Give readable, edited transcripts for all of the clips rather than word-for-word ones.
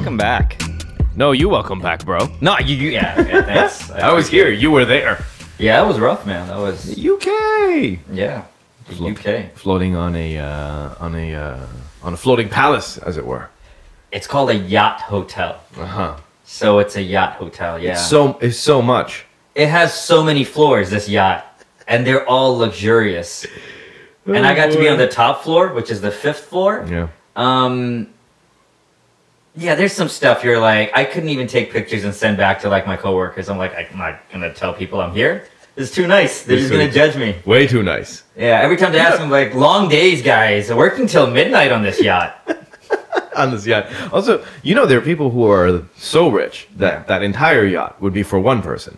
welcome back. No, you welcome back, bro. No, yeah, thanks. I was here. You were there. Yeah, it was rough, man. That was UK. yeah, the UK. Floating on a floating palace, as it were. It's called a yacht hotel. So it's a yacht hotel. Yeah. It's so much. It has so many floors. This yacht, and they're all luxurious. And I got to be on the top floor, which is the 5th floor. Yeah. Yeah, there's some stuff you're like, I couldn't even take pictures and send back to like my coworkers. I'm like, I'm not gonna tell people I'm here. This is too nice. They're just gonna judge me. Way too nice. Yeah, every time they ask me, like, long days, guys. Working till midnight on this yacht. On this yacht. Also, you know, there are people who are so rich that that entire yacht would be for one person.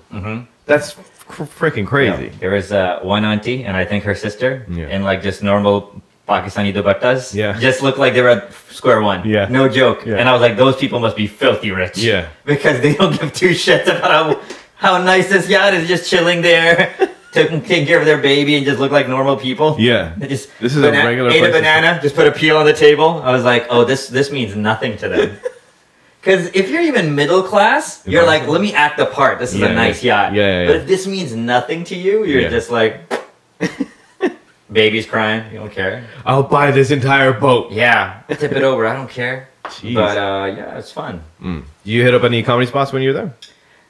That's freaking crazy. Yeah. There was one auntie, and I think her sister, in like just normal Pakistani dupattas, just looked like they were at square one. Yeah. No joke. Yeah. And I was like, those people must be filthy rich. Yeah. Because they don't give two shits about how nice this yacht is, just chilling there, taking care of their baby, and just look like normal people. Yeah. They just this is a regular ate a banana, just put a peel on the table. I was like, oh, this means nothing to them. Because if you're even middle class, you're like, let me act the part. This is a nice yacht. But if this means nothing to you, you're just like... Baby's crying. You don't care. I'll buy this entire boat. Yeah. Tip it over. I don't care. Jeez. But yeah, it's fun. You hit up any comedy spots when you were there?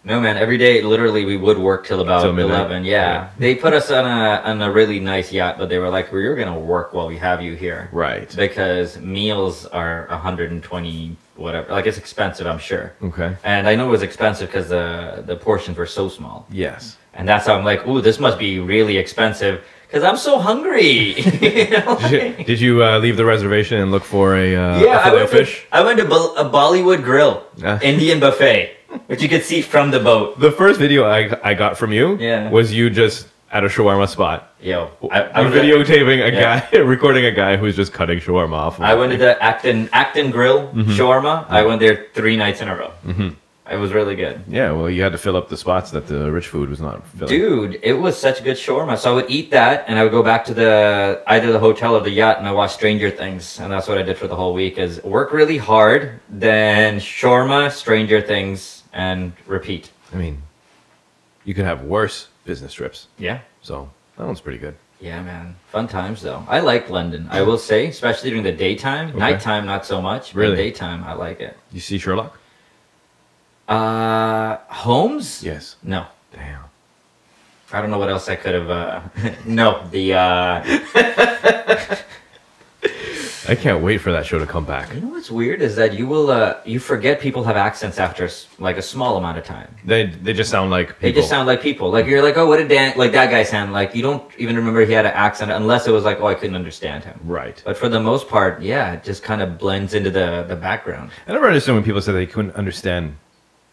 No, man. Every day, literally, we would work till about 11. Yeah. They put us on a really nice yacht, but they were like, we're going to work while we have you here. Right. Because meals are 120, whatever. Like, it's expensive, I'm sure. Okay. And I know it was expensive because the portions were so small. Yes. And that's how I'm like, ooh, this must be really expensive. Because I'm so hungry. You know? Did you leave the reservation and look for a fish? I went to a Bollywood grill, Indian buffet, which you could see from the boat. The first video I got from you was you just at a shawarma spot. Yo, I'm videotaping a guy, recording a guy who's just cutting shawarma off. I went to the Acton Grill shawarma. I went there 3 nights in a row. It was really good. Yeah, well, you had to fill up the spots that the rich food was not filling. Dude, it was such good shawarma. So I would eat that, and I would go back to either the hotel or the yacht, and I watched Stranger Things. And that's what I did for the whole week, is work really hard, then shawarma, Stranger Things, and repeat. I mean, you could have worse business trips. Yeah. So that one's pretty good. Yeah, man. Fun times, though. I like London, I will say, especially during the daytime. Okay. Nighttime, not so much. But daytime, I like it. You see Sherlock? Holmes? Yes. No. Damn. I don't know what else I could have, no, I can't wait for that show to come back. You know what's weird is that you will, you forget people have accents after, like, a small amount of time. They just sound like people. They just sound like people. Like, you're like, oh, what did Dan, like, that guy sound like? You don't even remember he had an accent unless it was like, oh, I couldn't understand him. Right. But for the most part, yeah, it just kind of blends into the background. I never understood when people said they couldn't understand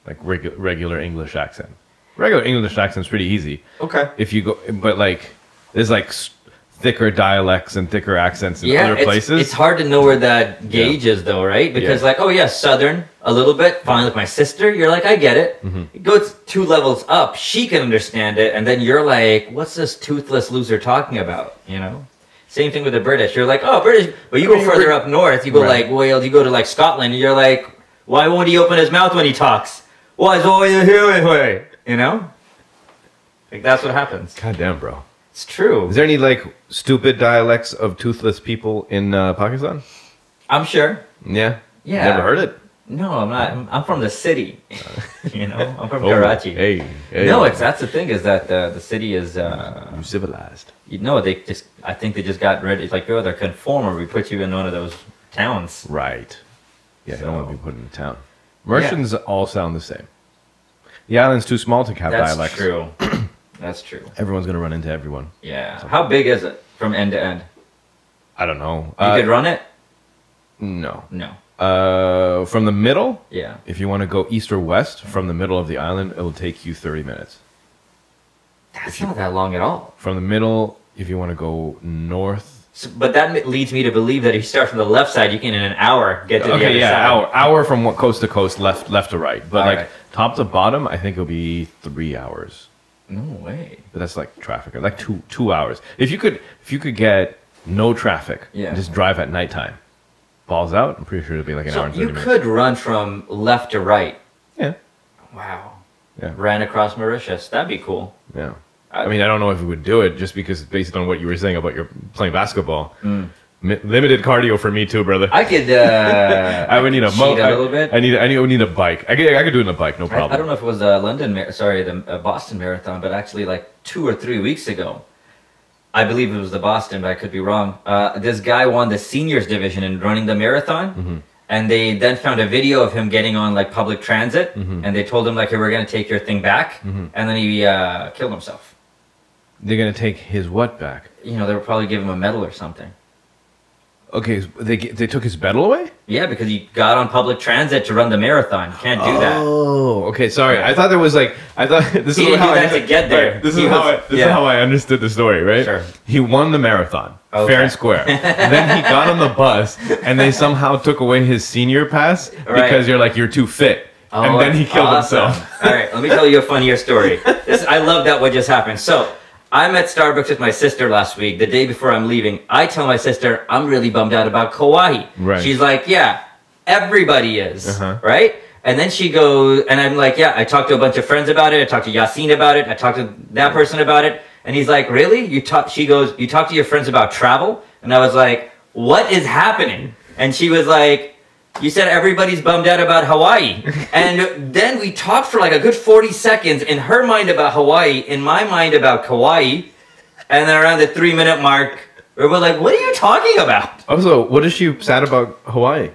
like regular English accent. Regular English accent's pretty easy. Okay. If you go, but like, there's like thicker dialects and thicker accents in other places. It's hard to know where that gauge is, though, right? Because like, oh yeah, Southern a little bit. Fine with my sister. You're like, I get it. It goes 2 levels up. She can understand it, and then you're like, what's this toothless loser talking about? You know. Same thing with the British. You're like, oh, British, but you go further up north. You go like Wales. You go to like Scotland. And you're like, why won't he open his mouth when he talks? Why is all you hearing? You know? Like, that's what happens. God damn, bro. It's true. Is there any, like, stupid dialects of toothless people in Pakistan? I'm sure. Yeah? Yeah. Never heard it? No, I'm not. I'm from the city. You know? I'm from Karachi. Hey. No, that's the thing, is that the city is... You're civilized. You know, I think they just got ready. It's like, oh, they're conformer. We put you in one of those towns. Right. Yeah, you don't want to be put in a town. Mercians all sound the same. The island's too small to have dialects. That's true. That's true. Everyone's going to run into everyone. Yeah. So. How big is it from end to end? I don't know. You could run it? No. No. From the middle? Yeah. If you want to go east or west from the middle of the island, it will take you 30 minutes. That's not that long at all. From the middle, if you want to go north... So, but that leads me to believe that if you start from the left side, you can in an hour get to the other side. Hour from coast to coast, left to right. But top to bottom, I think it'll be 3 hours. No way. But that's like traffic, like 2 hours. If you could get no traffic, and just drive at nighttime, balls out. I'm pretty sure it'll be like an hour and 30 you minutes. could run from left to right. Yeah. Wow. Yeah. Ran across Mauritius. That'd be cool. Yeah. I mean, I don't know if we would do it just because based on what you were saying about your playing basketball. Limited cardio for me too, brother. I could. I would need a little bit. I would need a bike. I could do it in a bike, no problem. I don't know if it was the Boston Marathon, but actually like 2 or 3 weeks ago, I believe it was the Boston, but I could be wrong. This guy won the seniors division in running the marathon, and they then found a video of him getting on like public transit, and they told him like, "Hey, we're gonna take your thing back," and then he killed himself. They're gonna take his what back? You know, they would probably give him a medal or something. Okay, they took his medal away? Yeah, because he got on public transit to run the marathon. Can't do that. Oh, okay. Sorry, I thought there was like this He is didn't how do that to get there. Right, this is how I understood the story. Right? Sure. He won the marathon, Okay. fair and square. Then he got on the bus, and they somehow took away his senior pass because you're too fit. Oh, and then he killed awesome. himself. All right, let me tell you a funnier story. I love that what just happened. So I'm at Starbucks with my sister last week. The day before I'm leaving, I tell my sister I'm really bummed out about Kauai. Right. She's like, yeah, everybody is, right? And then she goes, and I'm like, yeah, I talked to a bunch of friends about it. I talked to Yasin about it. I talked to that person about it. And he's like, really? She goes, you talk to your friends about travel? And I was like, what is happening? And she was like, you said everybody's bummed out about Hawaii. And then we talked for like a good 40 seconds in her mind about Hawaii, in my mind about Kauai. And then around the 3-minute mark, we were like, what are you talking about? Also, what is she sad about Hawaii?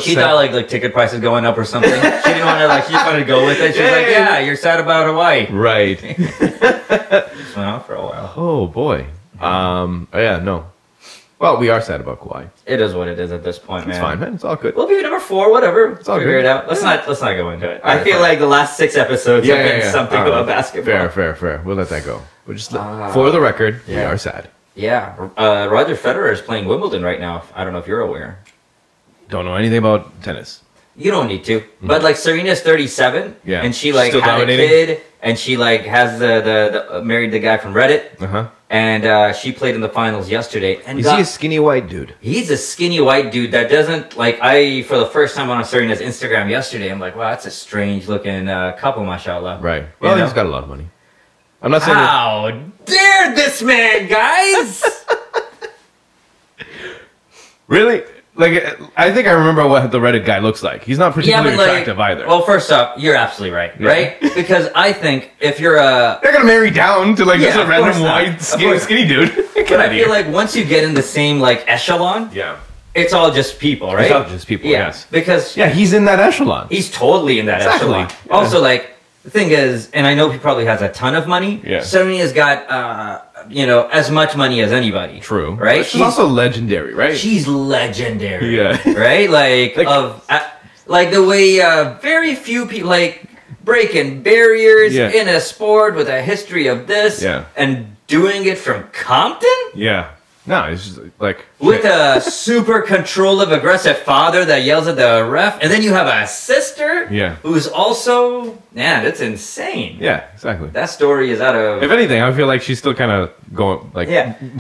She thought like ticket prices going up or something. She didn't want to she just wanted to go with it. She was like, yeah, you're sad about Hawaii. Right. Just went on for a while. Oh boy. Yeah, no. Well, we are sad about Kauai. It is what it is at this point, man. It's fine, man. It's all good. We'll be number 4, whatever. It's all Figure good. it out. Let's not go into it. All I right, feel fine. like the last 6 episodes have been something All right. about basketball. Fair. We'll let that go. We'll just for the record, we yeah. are sad. Yeah, Roger Federer is playing Wimbledon right now. I don't know if you're aware. Don't know anything about tennis. You don't need to. But like Serena's 37, Yeah. and she like Still had dominating? a kid, and she like has the married the guy from Reddit, and she played in the finals yesterday. And Is he a skinny white dude? He's a skinny white dude that doesn't like. For the first time on Serena's Instagram yesterday, I'm like, wow, that's a strange looking couple, mashallah. Right. Well, he's got a lot of money. I'm not saying. How dare this man, guys? Really? Like, I think I remember what the Reddit guy looks like. He's not particularly attractive either. Well, first up, you're absolutely right, right? Because I think if you're they're gonna marry down to like just a of random course not. white skinny dude. But I feel like once you get in the same like echelon, it's all just people, right? It's all just people. Yeah, Yes. because He's in that echelon. he's totally in that echelon. Yeah. Also, like the thing is, and I know he probably has a ton of money. Yeah. Serena's got as much money as anybody. True. Right? But she's also legendary, right? She's legendary. Yeah. Right? Like the way very few people like breaking barriers in a sport with a history of this and doing it from Compton? Yeah. No, it's just like with a super controlling, aggressive father that yells at the ref, and then you have a sister who's also that's insane. Yeah, exactly. That story is out of. If anything, I feel like she's still kind of going like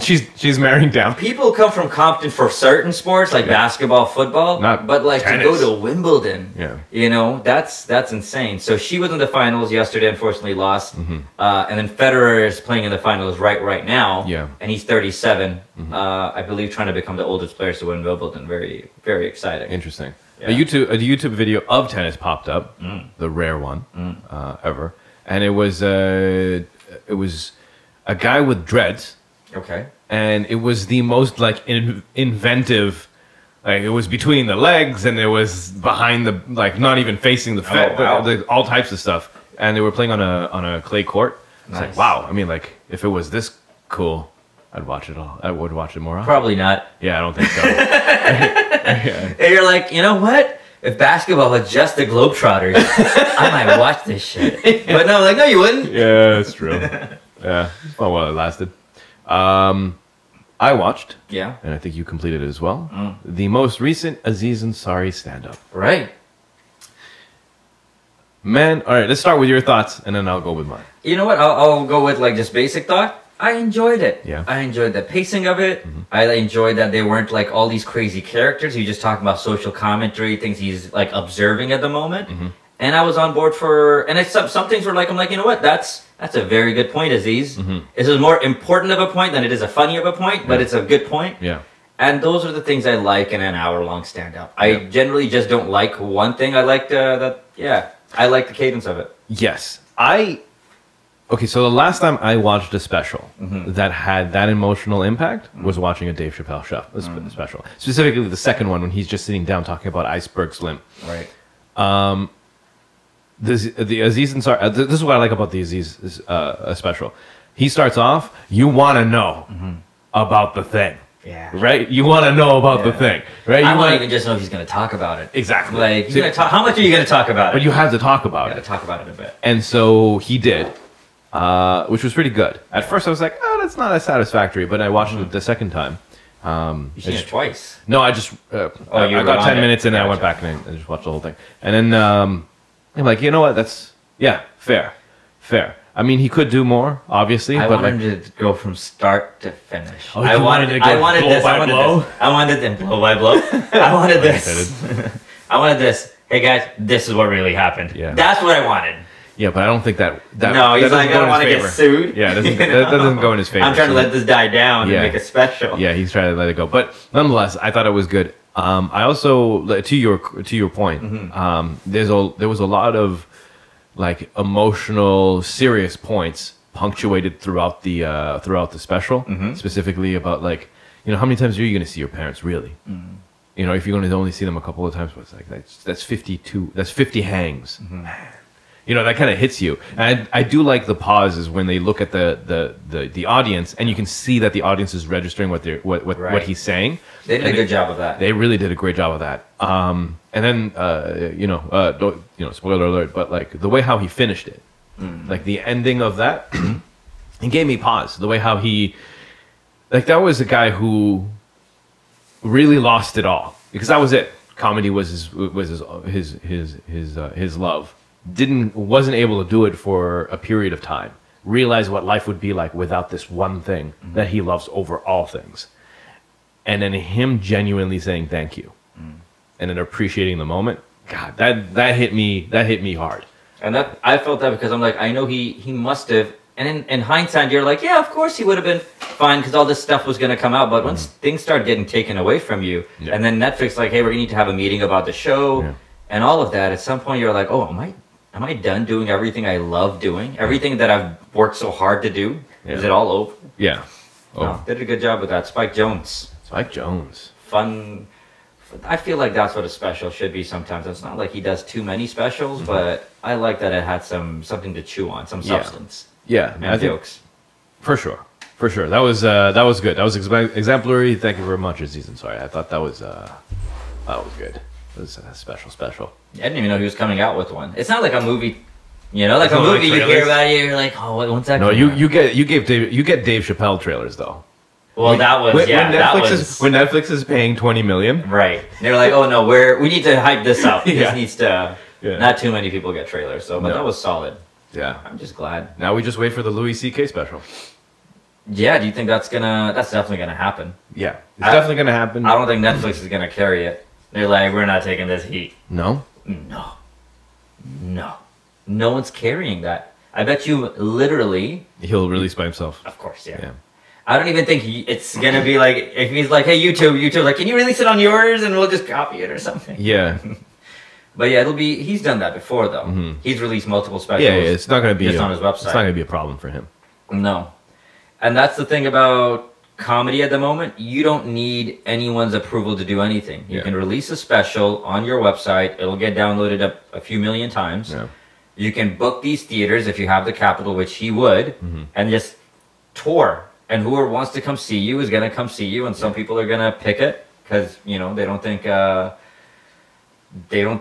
she's marrying down. People come from Compton for certain sports like basketball, football, but like tennis. To go to Wimbledon, that's insane. So she was in the finals yesterday, unfortunately lost, and then Federer is playing in the finals right now, and he's 37. I believe trying to become the oldest players to win Wimbledon. Very, very exciting. Interesting. Yeah. A YouTube video of tennis popped up, the rare one ever, and it was a guy with dreads. Okay. And it was the most like inventive. Like it was between the legs, and it was behind the not even facing the fence, but all types of stuff. And they were playing on a clay court. It's like wow. I mean, like if it was this cool, I'd watch it all. I would watch it more often. Probably not. Yeah, I don't think so. And you're like, you know what? If basketball was just the Globetrotters, I might watch this shit. But no, like, no, you wouldn't. Yeah, that's true. Yeah, well, while it lasted. I watched. Yeah. And I think you completed it as well. The most recent Aziz Ansari stand-up. Right. Man, all right, let's start with your thoughts, and then I'll go with mine. You know what? I'll go with, like, just basic thought. I enjoyed it. Yeah. I enjoyed the pacing of it. I enjoyed that they weren't like all these crazy characters. He just talking about social commentary, things he's like observing at the moment. And I was on board for, and it's some things were like, I'm like, you know what? That's a very good point, Aziz. This is more important of a point than it is a funny of a point, but it's a good point. Yeah. And those are the things I like in an hour-long stand-up. I generally just don't like one thing. I like I like the cadence of it. Yes. Okay, so the last time I watched a special that had that emotional impact was watching a Dave Chappelle special. Specifically the second one when he's just sitting down talking about Iceberg Slim. Right. The Aziz Ansari, this is what I like about the Aziz special. He starts off, you want to know about the thing. Yeah. Right? You want to know about the thing. Right? I want to even just know if he's going to talk about it. Exactly. Like, how much are you going to talk about it? But you have to talk about it. You got to talk about it a bit. And so he did, which was pretty good. At first I was like, oh, that's not as satisfactory. But I watched it the second time. You seen it twice? No, I just, I got 10 minutes and I went back and I just watched the whole thing. And then I'm like, you know what? That's, fair. I mean, he could do more, obviously. I but wanted to go from start to finish. Oh, I wanted to go blow by blow? I wanted them blow by blow. I wanted this. I wanted this. Hey, guys, this is what really happened. Yeah. That's what I wanted. Yeah, but I don't think that no, he's like, I don't want to get sued. Yeah, that doesn't go in his favor. I'm trying to let this die down and make it special. Yeah, he's trying to let it go. But nonetheless, I thought it was good. I also, to your point, there was a lot of like emotional, serious points punctuated throughout the special, specifically about like, you know, how many times are you going to see your parents really? You know, if you're going to only see them a couple of times, it's like that's 52, that's 50 hangs. You know, that kind of hits you. And I do like the pauses when they look at the audience, and you can see that the audience is registering what he's saying. They did a good job of that. They really did a great job of that. And then spoiler alert, but like the way how he finished it, like the ending of that, it gave me pause. The way how he, like, that was a guy who really lost it all, because that was it. Comedy was his love. Wasn't able to do it for a period of time. Realized what life would be like without this one thing that he loves over all things. And then him genuinely saying thank you, and then appreciating the moment. God, that hit me hard. And that I felt that because I'm like, I know he must have. And in hindsight, you're like, yeah, of course he would have been fine because all this stuff was going to come out. But once things start getting taken away from you, and then Netflix like, hey, we're going to need to have a meeting about the show and all of that. At some point, you're like, oh, am I done doing everything I love doing? Everything that I've worked so hard to do? Is it all over? Yeah. No, did a good job with that. Spike Jones. Fun. I feel like that's what a special should be sometimes. It's not like he does too many specials, but I like that it had something to chew on, some substance. Yeah. And jokes. For sure. That was good. That was exemplary. Thank you very much, Aziz Ansari. I thought that was good. It was special. I didn't even know he was coming out with one. It's not like a movie, you know, like a movie you hear about it, you're like, oh, when's that? No, you get Dave Chappelle trailers though. Well, when Netflix is paying $20 million, right? They're like, oh no, we need to hype this up. This needs to. Not too many people get trailers, but that was solid. Yeah, I'm just glad. Now we just wait for the Louis C.K. special. Yeah, do you think that's definitely gonna happen? Yeah, it's definitely gonna happen. I don't think Netflix is gonna carry it. They're like, we're not taking this heat. No. No one's carrying that. I bet you literally... He'll release by himself. Of course, yeah. I don't even think it's going to be like... If he's like, hey, YouTube, like, can you release it on yours and we'll just copy it or something? Yeah. But yeah, it'll be... He's done that before, though. He's released multiple specials. Yeah, it's not going to be... Just on his website. It's not going to be a problem for him. No. And that's the thing about comedy at the moment. You don't need anyone's approval to do anything. You can release a special on your website. It'll get downloaded up a few million times. Yeah. You can book these theaters if you have the capital, which he would, and just tour. And whoever wants to come see you is going to come see you. And some people are going to pick it because, you know, they don't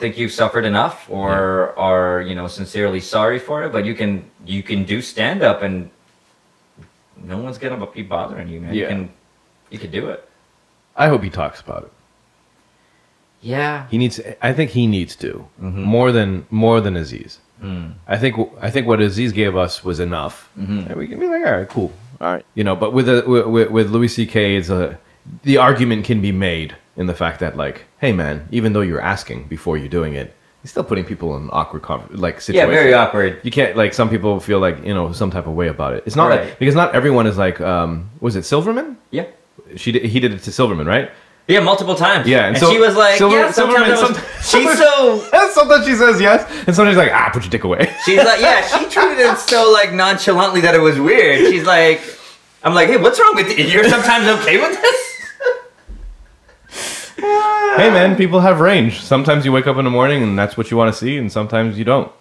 think you've suffered enough or are, you know, sincerely sorry for it. But you can do stand up and no one's gonna be bothering you, man. Yeah. You can do it. I hope he talks about it. Yeah. I think he needs to more than Aziz. I think what Aziz gave us was enough. And we can be like, all right, cool. All right. You know, but with Louis C.K., the argument can be made in the fact that, like, hey, man, even though you're asking before you're doing it, you're still putting people in awkward situations. Yeah, very awkward. You can't, like, some people feel like, you know, some type of way about it. It's not like, because not everyone is like, was it Silverman? Yeah. He did it to Silverman, right? Yeah, multiple times. Yeah, and so she was like, Silverman, she's so... Sometimes she says yes, and sometimes she's like, put your dick away. She's like, yeah, she treated it so, like, nonchalantly that it was weird. She's like, I'm like, hey, what's wrong with you? You're sometimes okay with this? Hey, man, people have range. Sometimes you wake up in the morning and that's what you want to see, and sometimes you don't.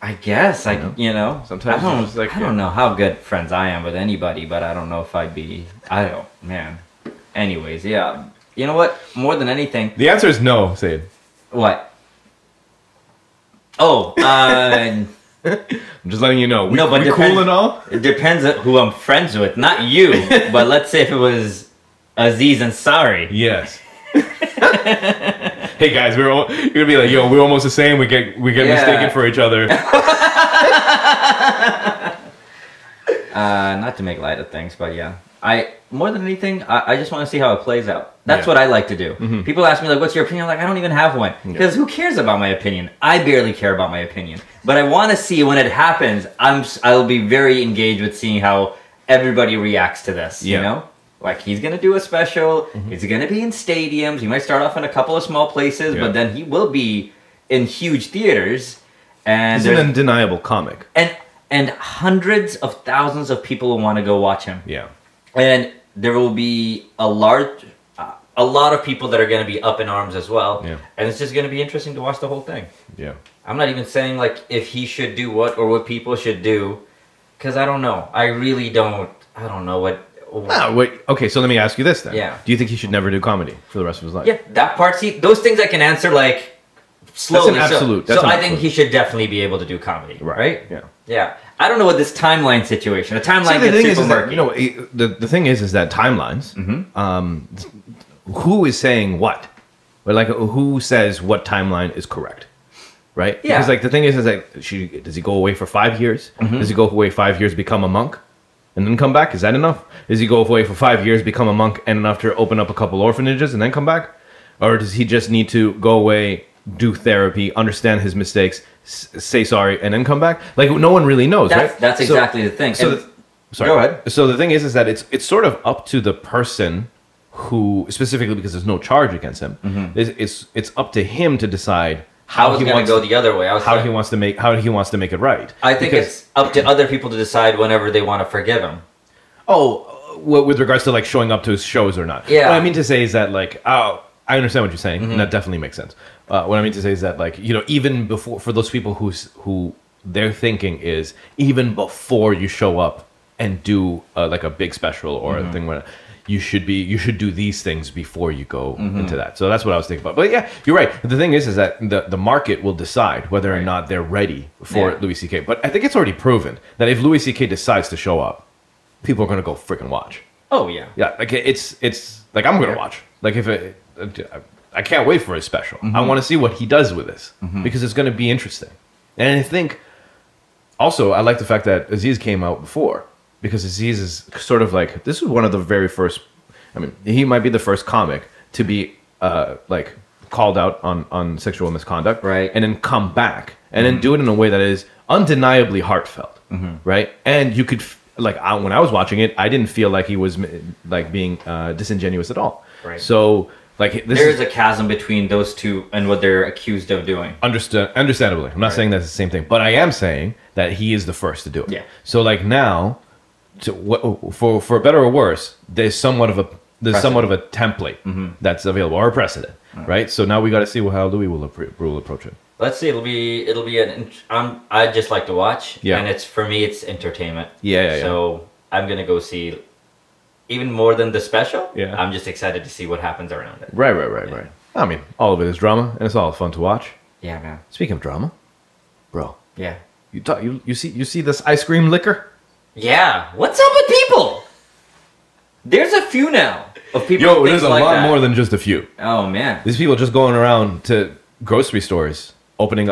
I guess, Sometimes I don't know how good friends I am with anybody, but I don't know if man. Anyways, yeah. You know what? More than anything. The answer is no, Syed. What? Oh, I'm just letting you know. We cool and all? It depends on who I'm friends with. Not you, but let's say if it was Aziz Ansari. Yes. Hey guys, you're gonna be like, yo, we're almost the same. We get mistaken for each other. Not to make light of things, but yeah. More than anything, I just want to see how it plays out. That's what I like to do. Mm-hmm. People ask me, like, what's your opinion? I'm like, I don't even have one. Because who cares about my opinion? I barely care about my opinion. But I want to see when it happens, I'll be very engaged with seeing how everybody reacts to this, you know? Like, he's going to do a special. Mm-hmm. He's going to be in stadiums. He might start off in a couple of small places, but then he will be in huge theaters. And he's an undeniable comic. And hundreds of thousands of people will want to go watch him. Yeah. And there will be a lot of people that are going to be up in arms as well. Yeah. And it's just going to be interesting to watch the whole thing. Yeah. I'm not even saying, like, if he should do what or what people should do, because I don't know. I really don't. I don't know what. Wait. Okay, so let me ask you this then. Yeah. Do you think he should never do comedy for the rest of his life? Yeah, that part. See, those things I can answer, like, slowly. That's an absolute. So I think he should definitely be able to do comedy. Right? Yeah. Yeah. I don't know what this timeline situation. The timeline gets super murky. You know, the thing is that timelines. Mm-hmm. Who is saying what? But like, who says what timeline is correct? Right? Yeah. Because like the thing is like, does he go away for 5 years? Mm-hmm. Does he go away 5 years, become a monk, and then come back? Is that enough? Does he go away for 5 years, become a monk, and enough to open up a couple orphanages and then come back? Or does he just need to go away, do therapy, understand his mistakes, say sorry, and then come back? Like, no one really knows, right? That's exactly the thing. Sorry. Go ahead. So the thing is that it's sort of up to the person who, specifically because there's no charge against him, mm-hmm. it's up to him to decide how he's going to go the other way. How he wants to make it right. I think it's up to other people to decide whenever they want to forgive him. Oh, with regards to like showing up to his shows or not. Yeah. What I mean to say is that like, I understand what you're saying, mm-hmm. and that definitely makes sense. What I mean to say is that like, you know, even before, for those people who their thinking is even before you show up and do like a big special or mm-hmm. a thing where you should do these things before you go mm-hmm. into that. So that's what I was thinking about. But yeah, you're right. The thing is that the market will decide whether or not they're ready for Louis C.K. But I think it's already proven that if Louis C.K. decides to show up, people are going to go freaking watch. Oh yeah. Yeah, like it's like I'm going to watch. Like if I can't wait for his special. Mm-hmm. I want to see what he does with this mm-hmm. because it's going to be interesting. And I think also I like the fact that Aziz came out before. Because Aziz is sort of like, this is one of the very first, I mean, he might be the first comic to be like called out on sexual misconduct, right? And then come back and mm-hmm. then do it in a way that is undeniably heartfelt, mm-hmm. right? And you could, like, when I was watching it, I didn't feel like he was like being disingenuous at all. Right. So, like, there is a chasm between those two and what they're accused of doing. Understandably. I'm not saying that's the same thing, but I am saying that he is the first to do it. Yeah. So, like, now, for better or worse, there's somewhat of a template mm-hmm. that's available, or a precedent, right? So now we got to see how Louis will approach it. Let's see. It'll be I just like to watch, and for me it's entertainment. Yeah. So I'm gonna go see, even more than the special. Yeah. I'm just excited to see what happens around it. Right. I mean, all of it is drama, and it's all fun to watch. Yeah, man. Speaking of drama, bro. Yeah. You see this ice cream liquor? Yeah, what's up with people? There's a few now of people. There's a lot more than just a few. Oh man, these people just going around to grocery stores opening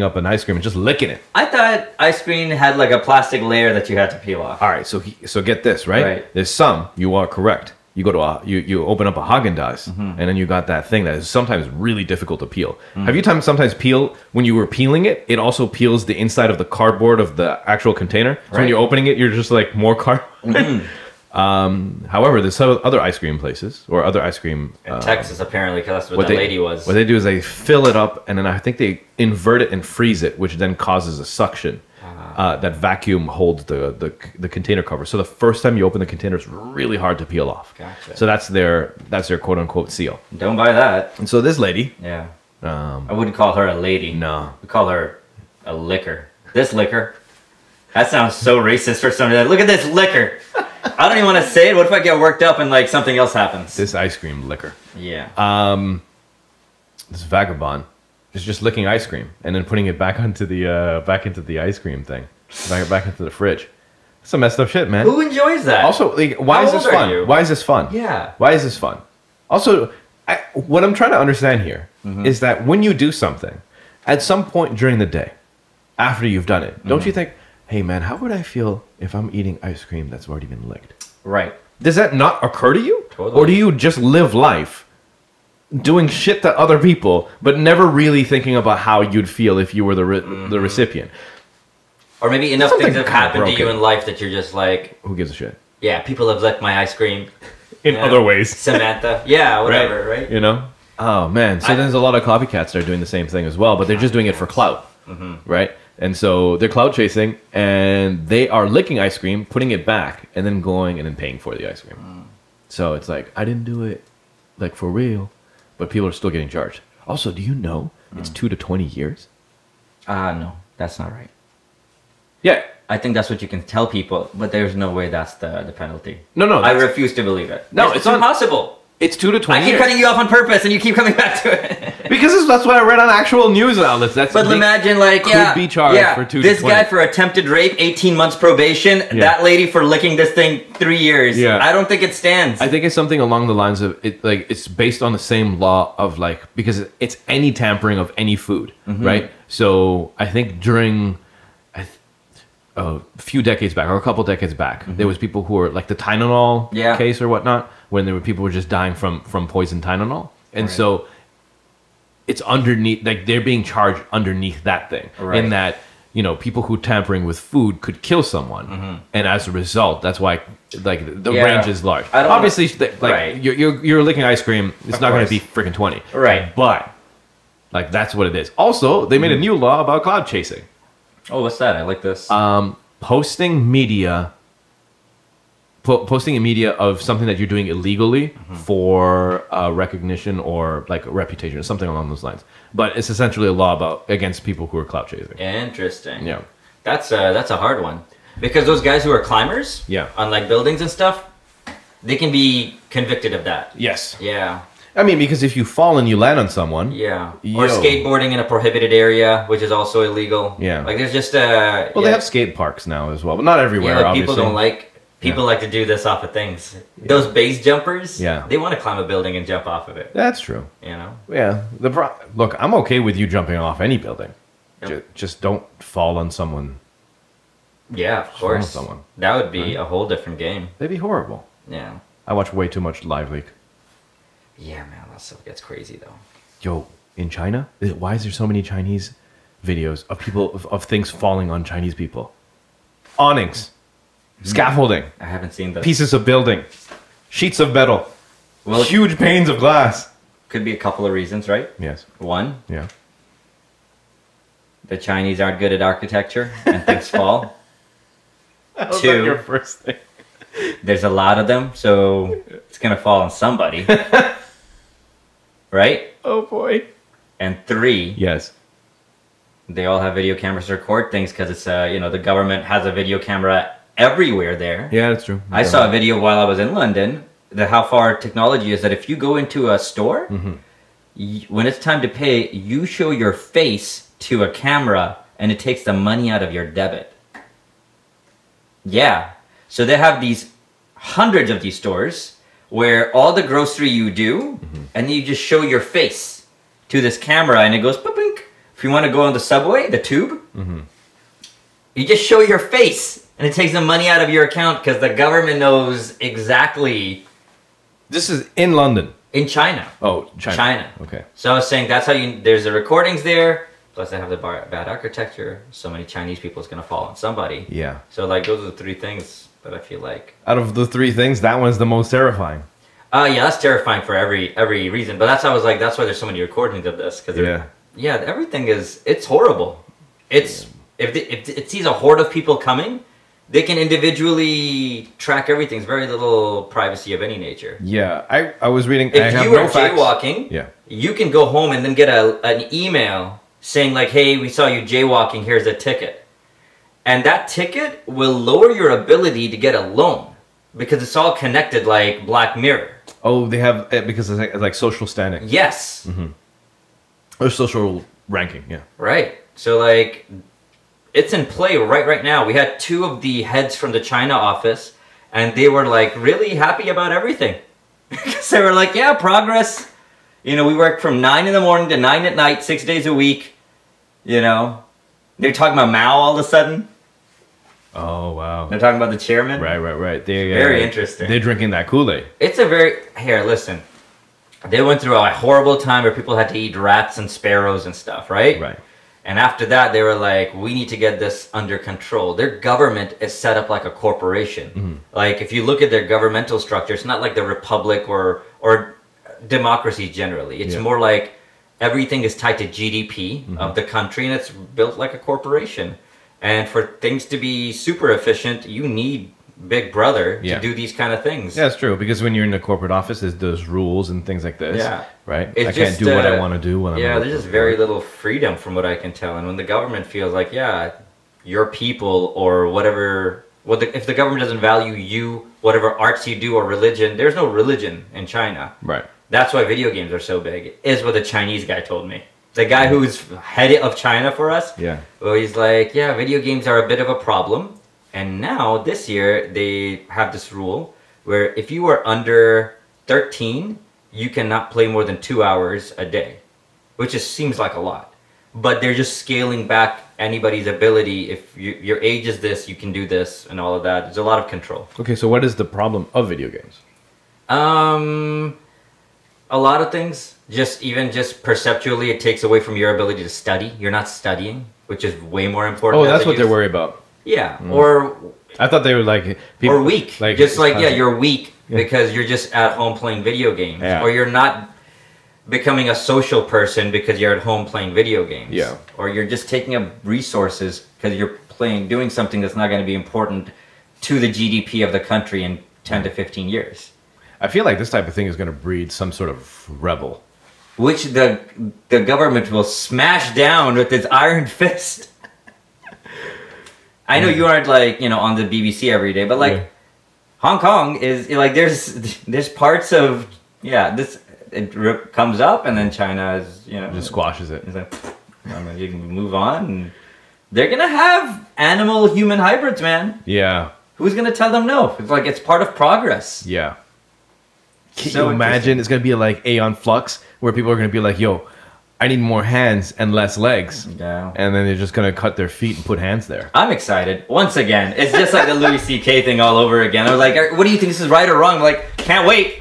up an ice cream and just licking it. I thought ice cream had like a plastic layer that you had to peel off. All right, so get this, right? There's some, you are correct. You go to you open up a Haagen-Dazs, and then you got that thing that is sometimes really difficult to peel. Have you sometimes peel when you were peeling it? It also peels the inside of the cardboard of the actual container. So when you're opening it, you're just like more cardboard. However, there's some other ice cream places or other ice cream in Texas apparently, because that's what the lady was. What they do is they fill it up, and then I think they invert it and freeze it, which then causes a suction. That vacuum holds the container cover. So the first time you open the container, it's really hard to peel off. Gotcha. So that's their quote unquote seal. Don't buy that. And so this lady, I wouldn't call her a lady. No, we call her a liquor. This liquor. That sounds so racist for somebody. Look at this liquor. I don't even want to say it. What if I get worked up and like something else happens? This ice cream liquor. Yeah. This vagabond is just licking ice cream and then putting it back into the ice cream thing, back into the fridge. That's some messed up shit, man. Who enjoys that? Also, like, why is this fun? Why is this fun? Yeah. Why is this fun? Also, what I'm trying to understand here is that when you do something, at some point during the day, after you've done it, don't you think, hey man, how would I feel if I'm eating ice cream that's already been licked? Right. Does that not occur to you? Totally. Or do you just live life doing shit to other people, but never really thinking about how you'd feel if you were the recipient? Or maybe enough things have happened to you in life that you're just like... Who gives a shit? Yeah, people have licked my ice cream. In other ways. Samantha. Yeah, whatever, right? You know? Oh, man. So there's a lot of copycats that are doing the same thing as well, but they're just doing it for clout. Right? And so they're clout chasing, and they are licking ice cream, putting it back, and then going and then paying for the ice cream. So it's like, I didn't do it, like, for real, but people are still getting charged. Also, do you know it's 2 to 20 years? No, that's not right. Yeah. I think that's what you can tell people, but there's no way that's the penalty. No. I refuse to believe it. No, it's impossible. It's 2 to 20 years. I keep cutting you off on purpose, and you keep coming back to it. Because that's what I read on actual news outlets. But imagine, like, could be charged for 2 to 20. This guy for attempted rape, 18 months probation. Yeah. That lady for licking this thing, 3 years. Yeah. I don't think it stands. I think it's something along the lines of it. Like, it's based on the same law of, like, because it's any tampering of any food, right? So I think during a few decades back, or a couple decades back, there was people who were like the Tylenol case or whatnot, when there were people who were just dying from poison Tylenol, and so it's underneath, like they're being charged underneath that thing, in that, you know, people who tampering with food could kill someone, and as a result, that's why like the range is large. Obviously, like you're licking ice cream, it's not going to be freaking 20, right? But like that's what it is. Also, they made a new law about cloud chasing. Oh, what's that? I like this. Posting a media of something that you're doing illegally for recognition or like reputation or something along those lines. But it's essentially a law against people who are clout chasing. Interesting. Yeah, that's a hard one, because those guys who are climbers, on like buildings and stuff, they can be convicted of that. Yes. Yeah. I mean, because if you fall and you land on someone... Yeah. Or skateboarding in a prohibited area, which is also illegal. Yeah. Like, there's just... Well, they have skate parks now as well, but not everywhere, obviously. People don't like... People like to do this off of things. Yeah. Those base jumpers, they want to climb a building and jump off of it. That's true. You know? Yeah. Look, I'm okay with you jumping off any building. Yep. Just don't fall on someone. Yeah, of course. Someone. That would be a whole different game. That'd be horrible. Yeah. I watch way too much Live Leak. Yeah, man, that stuff gets crazy, though. Yo, in China, why is there so many Chinese videos of people, of things falling on Chinese people? Awnings, scaffolding. I haven't seen those. Pieces of building, sheets of metal, huge panes of glass. Could be a couple of reasons, right? Yes. One. Yeah. The Chinese aren't good at architecture and things fall. How's that your first thing? There's a lot of them, so it's going to fall on somebody. Right? Oh, boy. And 3. Yes. They all have video cameras to record things because it's, the government has a video camera everywhere there. Yeah, that's true. I saw a video while I was in London, how far technology is that if you go into a store, when it's time to pay, you show your face to a camera and it takes the money out of your debit. Yeah. So they have these hundreds of these stores where all the grocery you do, and you just show your face to this camera, and it goes, pink, If you want to go on the subway, the tube, you just show your face, and it takes the money out of your account because the government knows exactly. This is in London. In China. Oh, China. Okay. So I was saying that's how you. There's the recordings there. Plus, they have the bad architecture. So many Chinese people is gonna fall on somebody. Yeah. So like those are the three things that I feel like. Out of the three things, that one's the most terrifying. Yeah, that's terrifying for every reason. But that's how I was like. That's why there's so many recordings of this because everything it's horrible. It's if it sees a horde of people coming. They can individually track everything. There's very little privacy of any nature. Yeah, I was reading. If you were jaywalking, you can go home and then get an email saying like, "Hey, we saw you jaywalking. Here's a ticket," and that ticket will lower your ability to get a loan because it's all connected like Black Mirror. Oh, they have because it's like social standing. Yes. Or social ranking. Yeah. Right. So like. It's in play right now. We had two of the heads from the China office, and they were like really happy about everything. Because they were like, yeah, progress. You know, we work from 9 in the morning to 9 at night, 6 days a week. You know, they're talking about Mao all of a sudden. Oh, wow. They're talking about the chairman. Right. Very interesting. They're drinking that Kool-Aid. It's a very... Here, listen. They went through a horrible time where people had to eat rats and sparrows and stuff, right? Right. And after that, they were like, we need to get this under control. Their government is set up like a corporation. Like, if you look at their governmental structure, it's not like the republic or democracy generally. It's more like everything is tied to GDP of the country, and it's built like a corporation. And for things to be super efficient, you need Big Brother to do these kind of things. Yeah, it's true. Because when you're in the corporate office, there's rules and things like this. Yeah. Right? It's I can't do what I want to do. There's just very little freedom from what I can tell. And when the government feels like, your people or whatever... if the government doesn't value you, whatever arts you do or religion... There's no religion in China. Right. That's why video games are so big, is what the Chinese guy told me. The guy who's head of China for us. Yeah. Well, he's like, video games are a bit of a problem. And now, this year, they have this rule where if you are under 13, you cannot play more than 2 hours a day, which just seems like a lot. But they're just scaling back anybody's ability. If your age is this, you can do this and all of that. There's a lot of control. Okay, so what is the problem of video games? A lot of things. Just perceptually, it takes away from your ability to study. You're not studying, which is way more important. Oh, that's what they're worried about. Yeah, or... I thought they were like... or weak. Like, just like, you're weak because you're just at home playing video games. Yeah. Or you're not becoming a social person because you're at home playing video games. Yeah. Or you're just taking up resources because you're doing something that's not going to be important to the GDP of the country in 10 to 15 years. I feel like this type of thing is going to breed some sort of rebel. Which the government will smash down with its iron fist. I know you aren't like, on the BBC every day, but like Hong Kong is like there's parts of this it comes up and then China is just squashes it. It's like you can move on. And they're gonna have animal human hybrids, man. Yeah. Who's gonna tell them no? It's like it's part of progress. Yeah. Can you imagine it's gonna be like Aeon Flux where people are gonna be like, yo, I need more hands and less legs. Yeah. And then they're just going to cut their feet and put hands there. I'm excited. Once again, it's just like the Louis C.K. thing all over again. I was like, what do you think, this is right or wrong? I'm like, can't wait.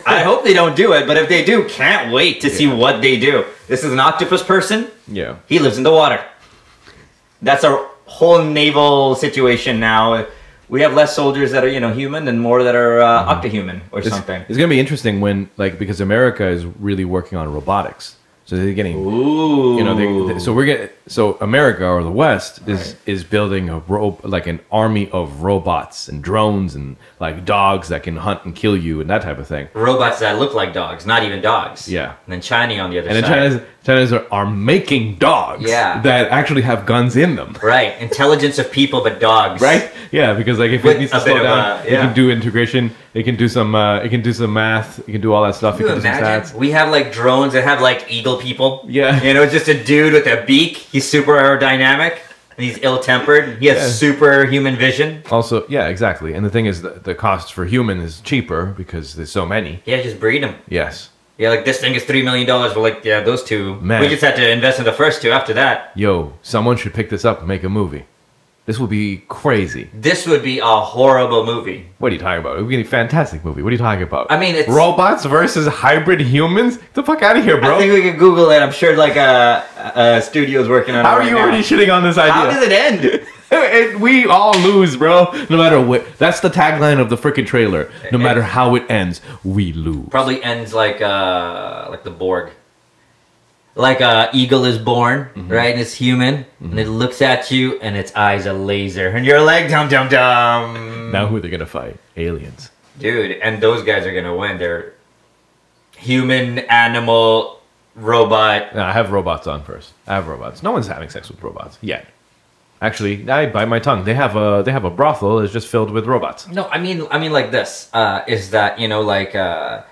I hope they don't do it, but if they do, can't wait to see what they do. This is an octopus person. Yeah. He lives in the water. That's our whole naval situation now. We have less soldiers that are, human and more that are octohuman or something. It's going to be interesting when, like, because America is really working on robotics. So they're getting, so America or the West is building like an army of robots and drones and like dogs that can hunt and kill you and that type of thing. Robots that look like dogs, not even dogs. Yeah. And then China on the other side. And then Chinese are making dogs that actually have guns in them. Right. Intelligence of people, but dogs. Right. Yeah, because like if it needs to slow down, it can do integration. It can do some math. It can do all that stuff. Can you imagine? We have like drones that have like eagle people. Yeah. It's just a dude with a beak. He's super aerodynamic. And he's ill-tempered. He has superhuman vision. Also, yeah, exactly. And the thing is, the cost for human is cheaper because there's so many. Yeah, just breed them. Yes. Yeah, like this thing is $3 million. We're like, yeah, those two. Man. We just had to invest in the first two after that. Yo, someone should pick this up and make a movie. This would be crazy. This would be a horrible movie. What are you talking about? It would be a fantastic movie. What are you talking about? I mean, it's... Robots versus hybrid humans? Get the fuck out of here, bro. I think we could Google it. I'm sure like a studio's working on it. How are you already shitting on this idea? How does it end? We all lose, bro. No matter what. That's the tagline of the freaking trailer. No matter how it ends, we lose. Probably ends like the Borg. Like eagle is born, right? And it's human, and it looks at you, and its eyes are laser, and you're like, dum dum dum. Now who are they gonna fight? Aliens. Dude, and those guys are gonna win. They're human, animal, robot. No, I have robots on first. I have robots. No one's having sex with robots yet. Actually, I bite my tongue. They have a brothel that's just filled with robots. No, I mean like this. Is that, you know, like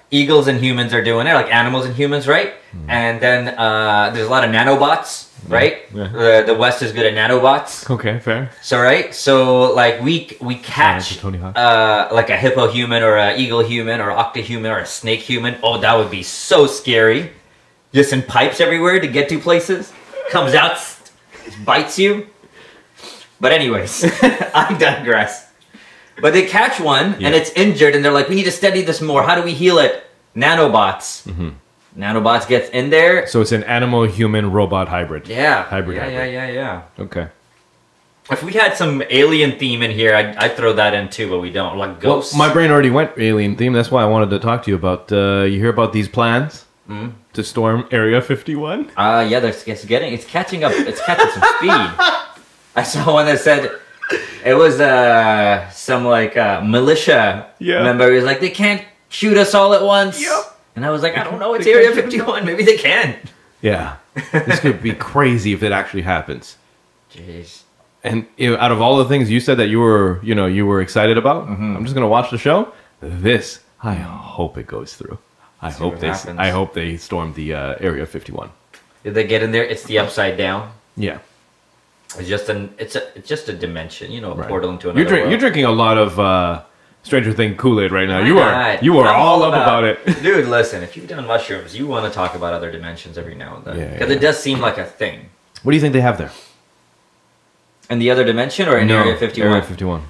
eagles and humans are doing it, like animals and humans, right? And then there's a lot of nanobots, right? Yeah. The West is good at nanobots. Okay, fair. So right, so like we catch Tony Hawk. like a hippo human or an eagle human or octa human or a snake human. Oh, that would be so scary. Just in pipes everywhere to get to places. Comes out, bites you. But anyways, I digress. But they catch one, and it's injured, and they're like, we need to study this more. How do we heal it? Nanobots. Nanobots gets in there. So it's an animal-human-robot hybrid. Yeah. Hybrid. Yeah. Okay. If we had some alien theme in here, I'd throw that in too, but we don't. Like ghosts. Well, my brain already went alien theme. That's why I wanted to talk to you about, you hear about these plans to storm Area 51? Yeah, it's catching up. It's catching some speed. I saw one that said it was some like militia member. He was like, they can't shoot us all at once. Yep. And I was like, I don't know. It's Area 51. Maybe they can. Yeah. This could be crazy if it actually happens. Jeez. And out of all the things you said that you were excited about, I'm just gonna watch the show. This, I hope it goes through. I hope they storm the Area 51. Did they get in there? It's the upside down. Yeah. It's just a dimension, you know, a portal into another world. You're drinking a lot of Stranger Things Kool-Aid right now. You are all up about it. Dude, listen, if you've done mushrooms, you want to talk about other dimensions every now and then. Because it does seem like a thing. What do you think they have there? In the other dimension or in Area 51? Area 51.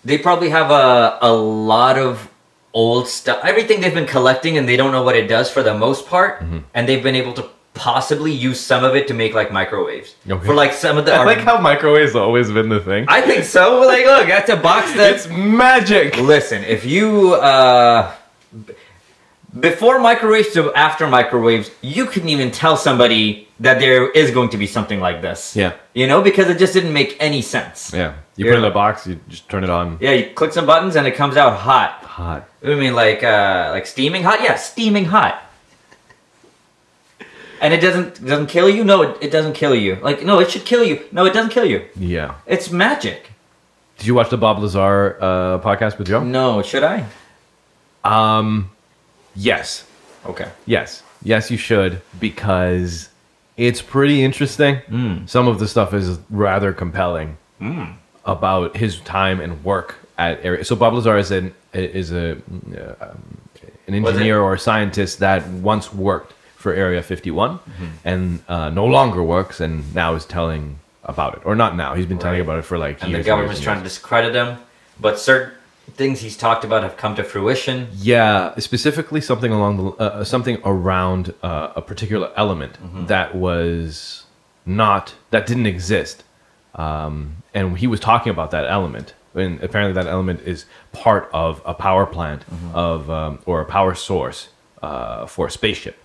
They probably have a lot of old stuff. Everything they've been collecting, and they don't know what it does for the most part. And they've been able to possibly use some of it to make like microwaves. Okay. For like some of the... I like how microwaves have always been the thing. I think so. Like, look, that's a box that's... It's magic! Listen, if you... before microwaves to after microwaves, you couldn't even tell somebody that there is going to be something like this. Yeah. You know, because it just didn't make any sense. Yeah. You put it in a box, you just turn it on. Yeah, you click some buttons and it comes out hot. Hot. I mean, like steaming hot? Yeah, steaming hot. And it doesn't kill you? No, it doesn't kill you. Like, no, it should kill you. No, it doesn't kill you. Yeah. It's magic. Did you watch the Bob Lazar podcast with Joe? No, should I? Yes. Okay. Yes, you should, because it's pretty interesting. Some of the stuff is rather compelling about his time and work at Area. So Bob Lazar is an engineer or a scientist that once worked for Area 51 and no longer works, and now is telling about it. Or not now, he's been telling about it for like years. And the government's trying to discredit him, but certain things he's talked about have come to fruition. Yeah, specifically something along the something around a particular element that didn't exist, and he was talking about that element. And apparently, that element is part of a power plant or a power source for a spaceship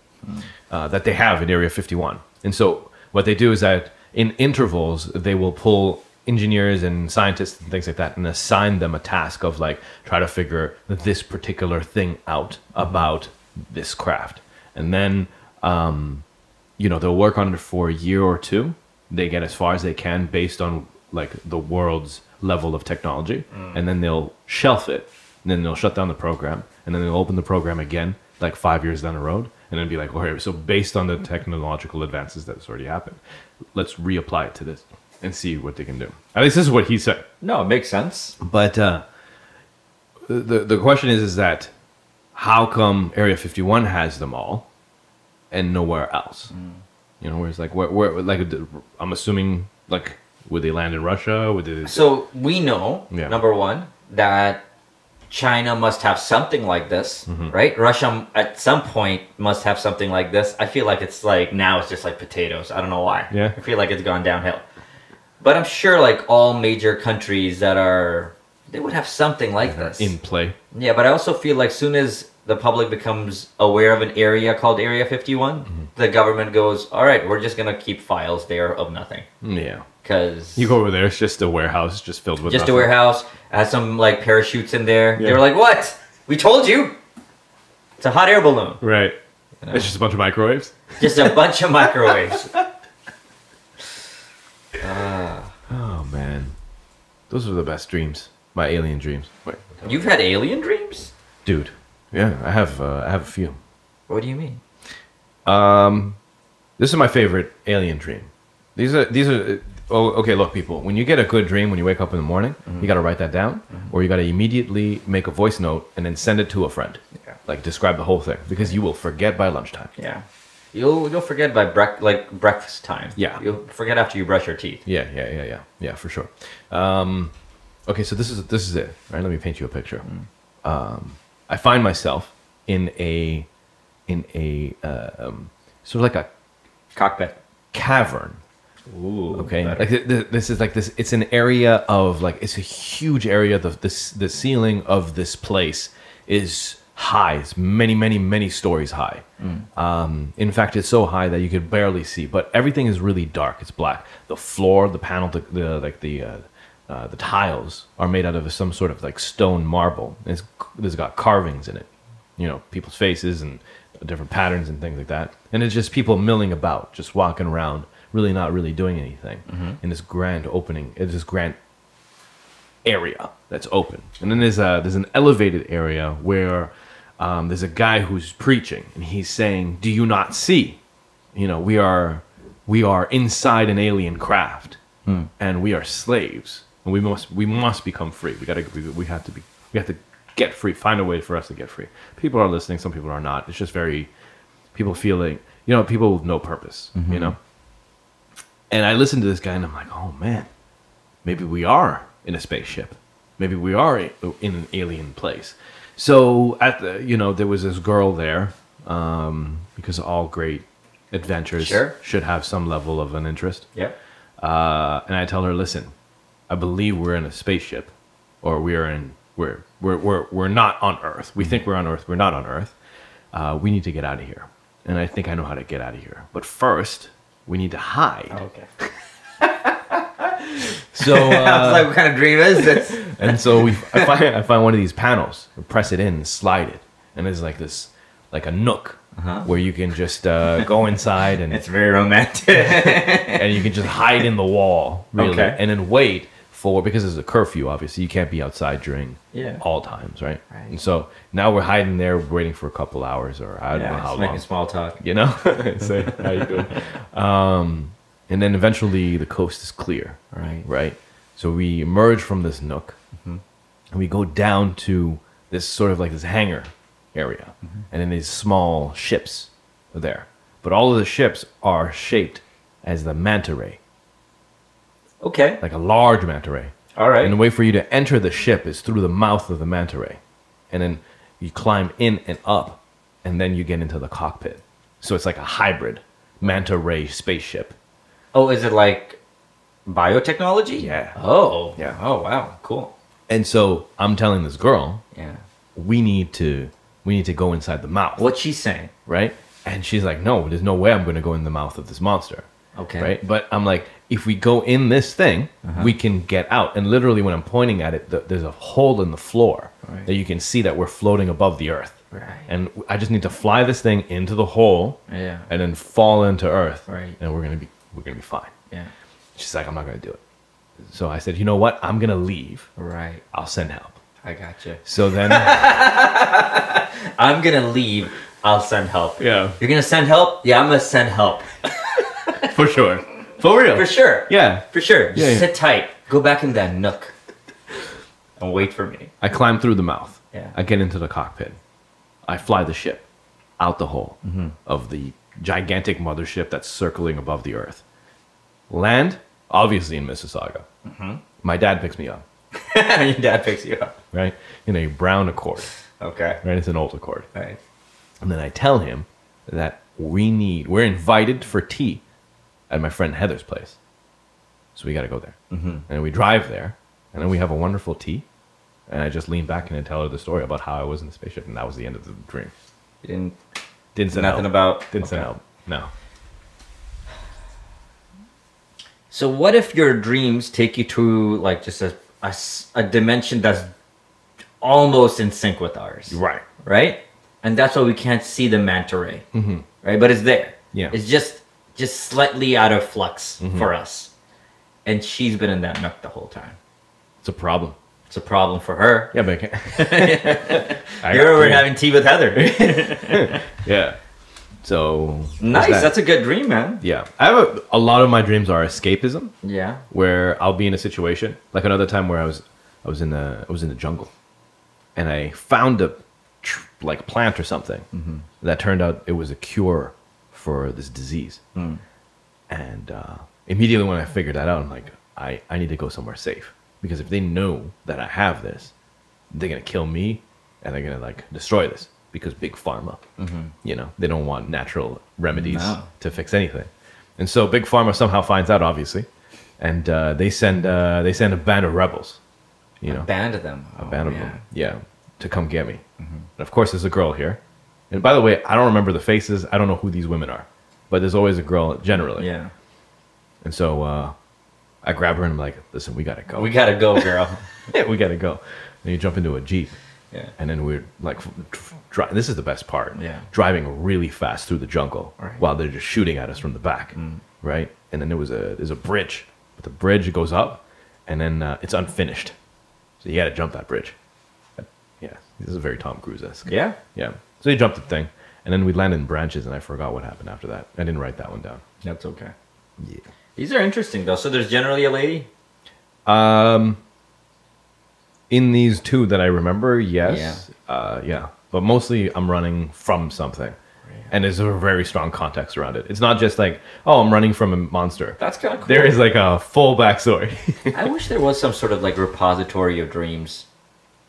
that they have in Area 51. And so, what they do is that in intervals, they will pull engineers and scientists and things like that and assign them a task of like try to figure this particular thing out about this craft, and then they'll work on it for a year or two. They get as far as they can based on like the world's level of technology, and then they'll shelf it, and then they'll shut down the program, and then they'll open the program again like 5 years down the road, and then be like, okay, so based on the technological advances that's already happened, let's reapply it to this and see what they can do. At least this is what he said. No, it makes sense. But the question is that how come Area 51 has them all and nowhere else? You know, where it's like, where like, I'm assuming, like, would they land in Russia? Would they... So we know, number one, that China must have something like this, right? Russia at some point must have something like this. I feel like it's like, now it's just like potatoes. I don't know why. Yeah. I feel like it's gone downhill. But I'm sure like all major countries that are, they would have something like this. In play. Yeah, but I also feel like soon as the public becomes aware of an area called Area 51, the government goes, all right, we're just going to keep files there of nothing. Yeah. Because you go over there, it's just a warehouse just filled with just nothing. A warehouse, has some like parachutes in there. Yeah. They were like, what? We told you. It's a hot air balloon. Right. You know? It's just a bunch of microwaves. Just a bunch of microwaves. Oh, man. Those are the best dreams. My alien dreams. Wait. You've had alien dreams? Dude. Yeah, I have a few. What do you mean? This is my favorite alien dream. These are oh, okay, look, people. When you get a good dream when you wake up in the morning, you got to write that down, or you got to immediately make a voice note and then send it to a friend. Yeah. Like, describe the whole thing, because you will forget by lunchtime. Yeah. You'll forget by breakfast time. Yeah. You'll forget after you brush your teeth. Yeah, for sure. Okay, so this is it. Right? Let me paint you a picture. I find myself in a sort of like a cockpit cavern. Ooh, okay, like this is like this. It's an area of like, it's a huge area. The ceiling of this place is high. It's many stories high. In fact, it's so high that you could barely see. But everything is really dark. It's black. The floor, the panel, the tiles are made out of some sort of like stone marble. It's got carvings in it. You know, people's faces and different patterns and things like that. And it's just people milling about, just walking around, really not really doing anything in this grand opening. It's this grand area that's open. And then there's an elevated area where there's a guy who's preaching, and he's saying, "Do you not see? You know, we are inside an alien craft, and we are slaves, and we must become free. We have to get free. Find a way for us to get free." People are listening. Some people are not. It's just people feeling, people with no purpose, And I listen to this guy, and I'm like, oh man, maybe we are in a spaceship. Maybe we are in an alien place. So there was this girl there, because all great adventures should have some level of an interest. Yeah. And I tell her, listen, I believe we're in a spaceship, or we're not on Earth. We think we're on Earth. We're not on Earth. We need to get out of here. And I think I know how to get out of here. But first, we need to hide. Oh, okay. So I was like, what kind of dream is this? And so I find one of these panels, press it in, and slide it, and there's like this, like a nook where you can just go inside, and it's very romantic, and you can just hide in the wall, really, and then wait for, because there's a curfew, obviously you can't be outside during all times, right? And so now we're hiding there, waiting for a couple hours, or I don't know how long. Making small talk, Say, how you doing? And then eventually the coast is clear, right? So we emerge from this nook, and we go down to this sort of like this hangar area, and then these small ships are there. But all of the ships are shaped as the manta ray. Okay. Like a large manta ray. All right. And the way for you to enter the ship is through the mouth of the manta ray. And then you climb in and up, and then you get into the cockpit. So it's like a hybrid manta ray spaceship. Oh, is it like biotechnology? Yeah. Oh. Yeah. Oh, wow. Cool. And so I'm telling this girl, yeah, we need to go inside the mouth. What's she saying? Right? And she's like, no, there's no way I'm going to go in the mouth of this monster. Okay. Right? But I'm like, if we go in this thing, we can get out. And literally when I'm pointing at it, there's a hole in the floor that you can see that we're floating above the earth. Right. And I just need to fly this thing into the hole and then fall into earth. Right. And we're going to be fine. Yeah. She's like, I'm not going to do it. So I said, you know what? I'm going to leave. Right. I'll send help. I gotcha. So then I'm going to leave. I'll send help. Yeah. You're going to send help? Yeah, I'm going to send help. For sure. For real. For sure. Yeah. For sure. Just sit tight. Go back in that nook. And wait for me. I climb through the mouth. Yeah. I get into the cockpit. I fly the ship out the hole of the gigantic mothership that's circling above the earth. Land, obviously in Mississauga. My dad picks me up. Your dad picks you up. Right? In a brown Accord. Okay. Right? It's an old Accord. Right. And then I tell him that we're invited for tea at my friend Heather's place. So we got to go there. And we drive there, and then we have a wonderful tea. And I just lean back and I tell her the story about how I was in the spaceship, and that was the end of the dream. You didn't send nothing help. about Didn't send help. No. So what if your dreams take you to like just a dimension that's almost in sync with ours? Right. Right? And that's why we can't see the manta ray. Right? But it's there. Yeah. It's just slightly out of flux for us. And she's been in that nook the whole time. It's a problem. It's a problem for her. Yeah, but You're over having tea with Heather. Yeah. So nice. That's a good dream, man. Yeah. I have a lot of my dreams are escapism. Yeah. Where I'll be in a situation like another time where I was in the jungle, and I found a like plant or something that turned out it was a cure for this disease. And immediately when I figured that out, I'm like, I need to go somewhere safe. Because if they know that I have this, they're going to kill me and they're going to like destroy this. Because big pharma, you know, they don't want natural remedies to fix anything. And so big pharma somehow finds out, obviously. And they send a band of rebels, you know. A band of them. A band of them, yeah, to come get me. And of course, there's a girl here. And by the way, I don't remember the faces. I don't know who these women are. But there's always a girl, generally. Yeah. And so I grab her and I'm like, listen, we got to go. We got to go, girl. Yeah, we got to go. And you jump into a Jeep. Yeah. And then we're like, this is the best part. Yeah. Driving really fast through the jungle while they're just shooting at us from the back. Right. And then there's a bridge. But the bridge goes up and then it's unfinished. So you got to jump that bridge. Yeah. This is very Tom Cruise-esque. Yeah. Yeah. So you jump the thing. And then we landed in branches and I forgot what happened after that. I didn't write that one down. That's okay. Yeah. These are interesting though. So there's generally a lady? In these two that I remember, yes. Yeah. But mostly I'm running from something. And there's a very strong context around it. It's not just like, oh, I'm running from a monster. That's kind of cool. There is like a full backstory. I wish there was some sort of like repository of dreams.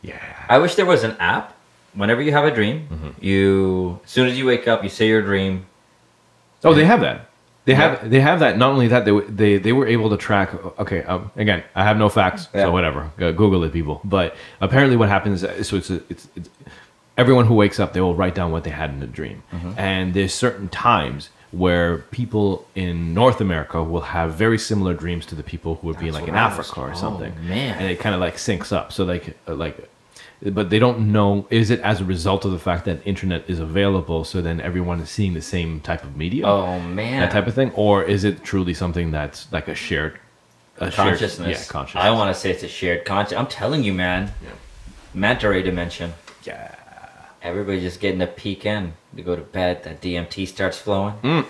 Yeah. I wish there was an app. Whenever you have a dream, as soon as you wake up, you say your dream. Oh, they have that. They have that. Not only that, they were able to track. Okay, again, I have no facts, so whatever. Google it, people. But apparently, what happens? So it's everyone who wakes up, they will write down what they had in the dream, and there's certain times where people in North America will have very similar dreams to the people who would be like in Africa or something. Oh, man. And it kind of like syncs up. So like. But they don't know, is it as a result of the fact that internet is available, so then everyone is seeing the same type of media? Oh, man. That type of thing? Or is it truly something that's like a shared... consciousness. Yeah, consciousness. I want to say it's a shared consciousness. I'm telling you, man. Yeah. Manta ray dimension. Yeah. Everybody just getting a peek in. They go to bed, that DMT starts flowing.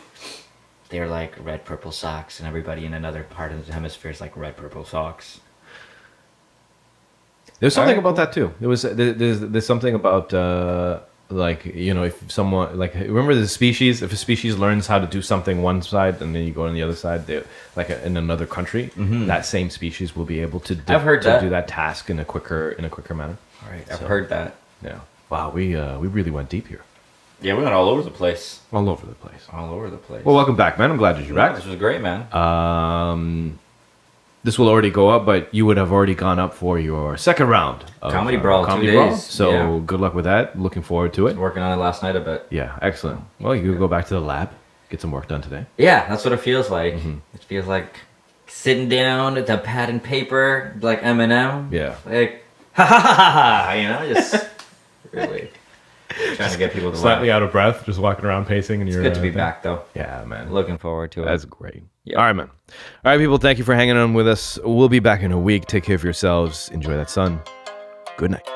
They're like red, purple socks, and everybody in another part of the hemisphere is like red, purple socks. There's something about that too. There's something about like, you know, if someone like, remember the species, if a species learns how to do something one side and then you go on the other side, they like in another country, that same species will be able to do that task in a quicker manner. All right, I've heard that. Yeah. Wow, we really went deep here. Yeah, we went all over the place. All over the place. All over the place. Well, welcome back, man. I'm glad you're back. This was great, man. This will already go up, but you would have already gone up for your second round of Comedy Brawl, Comedy 2 Brawl. days. So good luck with that. Looking forward to it. Working on it last night a bit. Yeah, excellent. Well, you could go back to the lab, get some work done today. Yeah, that's what it feels like. It feels like sitting down with a pad and paper, like Eminem. Yeah. Like, ha ha ha ha ha, you know, just really trying to get people to slightly laugh. out of breath, just walking around pacing. And it's good to be back, though. Yeah, man. Looking forward to it. That's great. Yep. All right, man. All right, people, thank you for hanging on with us. We'll be back in a week. Take care of yourselves. Enjoy that sun. Good night.